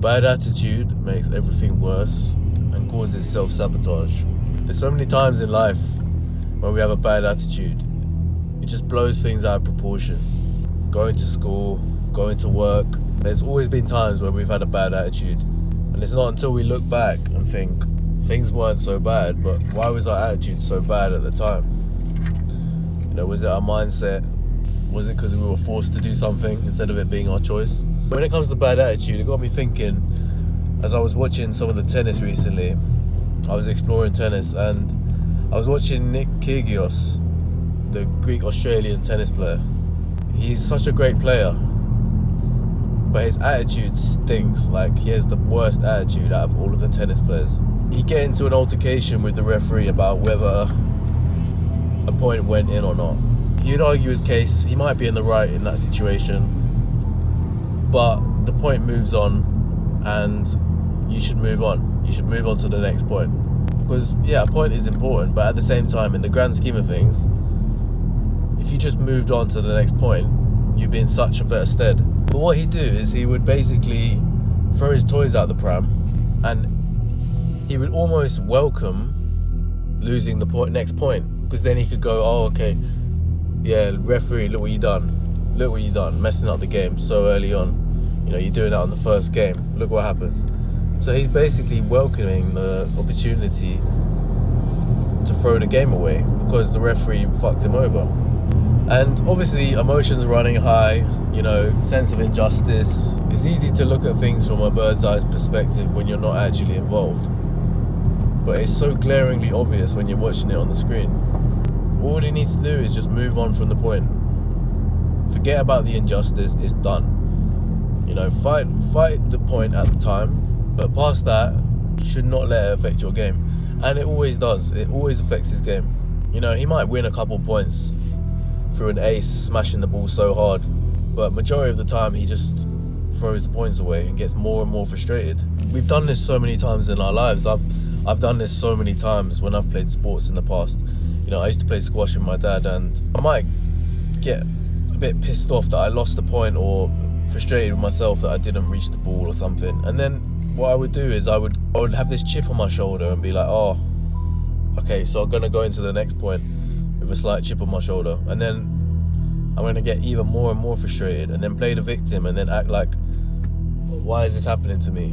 Bad attitude makes everything worse and causes self-sabotage. There's so many times in life when we have a bad attitude, it just blows things out of proportion. Going to school, going to work, there's always been times where we've had a bad attitude. And it's not until we look back and think, things weren't so bad, but why was our attitude so bad at the time? Was it our mindset? Was it because we were forced to do something instead of it being our choice? When it comes to bad attitude, it got me thinking, as I was watching some of the tennis recently, I was exploring tennis and I was watching Kyrgios, the Greek-Australian tennis player. He's such a great player, but his attitude stinks. Like, he has the worst attitude out of all of the tennis players. He get into an altercation with the referee about whether a point went in or not. He'd argue his case, he might be in the right in that situation, but the point moves on and you should move on. You should move on to the next point. Because, yeah, a point is important, but at the same time, in the grand scheme of things, if you just moved on to the next point, you'd be in such a better stead. But what he'd do is he would basically throw his toys out the pram and he would almost welcome losing the next point, because then he could go, oh, okay, yeah, referee, look what you done. Look what you done, messing up the game so early on. You're doing that on the first game. Look what happened. So he's basically welcoming the opportunity to throw the game away because the referee fucked him over. And obviously emotions running high, sense of injustice. It's easy to look at things from a bird's eye perspective when you're not actually involved. But it's so glaringly obvious when you're watching it on the screen. All he needs to do is just move on from the point. Forget about the injustice, it's done. Fight the point at the time, but past that, you should not let it affect your game. And it always does, it always affects his game. He might win a couple points through an ace, smashing the ball so hard, but majority of the time he just throws the points away and gets more and more frustrated. We've done this so many times in our lives. I've done this so many times when I've played sports in the past. I used to play squash with my dad, and I might get a bit pissed off that I lost a point or frustrated with myself that I didn't reach the ball or something. And then what I would do is I would have this chip on my shoulder and be like, oh, okay, so I'm gonna go into the next point with a slight chip on my shoulder, and then I'm gonna get even more and more frustrated and then play the victim and then act like, why is this happening to me?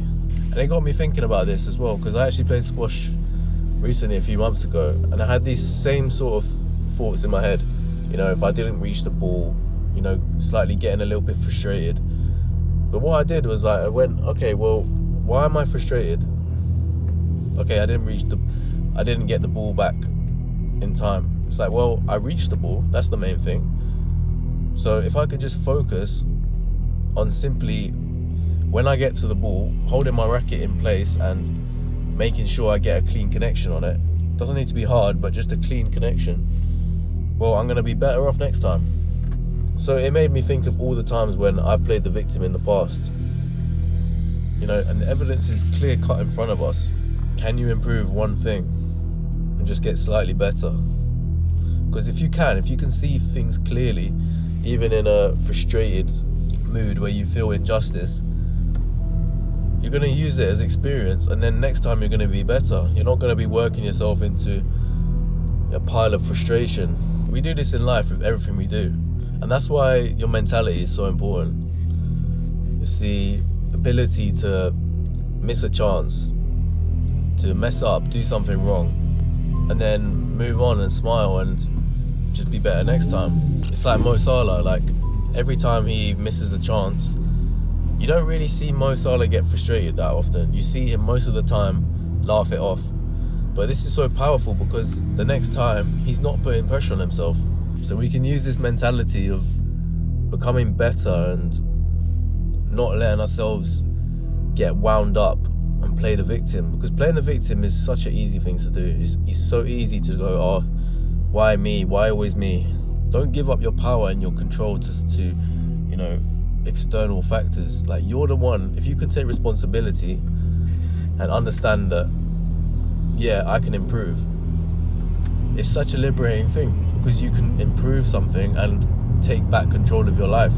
And it got me thinking about this as well, because I actually played squash recently a few months ago, and I had these same sort of thoughts in my head. If I didn't reach the ball, slightly getting a little bit frustrated. But what I did was I went, okay, well, why am I frustrated? Okay, I didn't get the ball back in time. It's like, well, I reached the ball, that's the main thing. So if I could just focus on simply, when I get to the ball, holding my racket in place and making sure I get a clean connection on it. Doesn't need to be hard, but just a clean connection. Well, I'm going to be better off next time. So it made me think of all the times when I've played the victim in the past. And the evidence is clear cut in front of us. Can you improve one thing and just get slightly better? Because if you can see things clearly, even in a frustrated mood where you feel injustice, you're going to use it as experience, and then next time you're going to be better. You're not going to be working yourself into a pile of frustration. We do this in life with everything we do, and that's why your mentality is so important. It's the ability to miss a chance, to mess up, do something wrong, and then move on and smile and just be better next time. It's like Mo Salah, like every time he misses a chance, you don't really see Mo Salah get frustrated that often. You see him most of the time laugh it off. But this is so powerful because the next time he's not putting pressure on himself. So we can use this mentality of becoming better and not letting ourselves get wound up and play the victim. Because playing the victim is such an easy thing to do. It's so easy to go, oh, why me? Why always me? Don't give up your power and your control to external factors. Like, you're the one. If you can take responsibility and understand that, yeah, I can improve, it's such a liberating thing, because you can improve something and take back control of your life.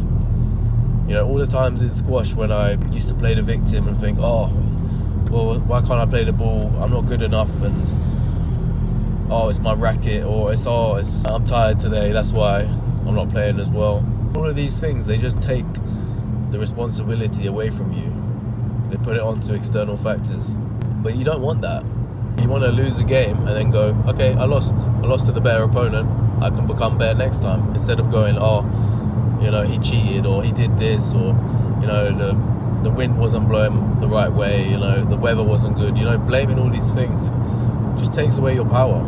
You know, all the times in squash when I used to play the victim and think, oh, well, why can't I play the ball? I'm not good enough, and oh, it's my racket, or I'm tired today, that's why I'm not playing as well. All of these things, they just take the responsibility away from you. They put it onto external factors. But you don't want that. You want to lose a game and then go, okay, I lost to the better opponent, I can become better next time, instead of going, oh, you know, he cheated, or he did this, or, you know, the wind wasn't blowing the right way, you know, the weather wasn't good, you know, blaming all these things just takes away your power.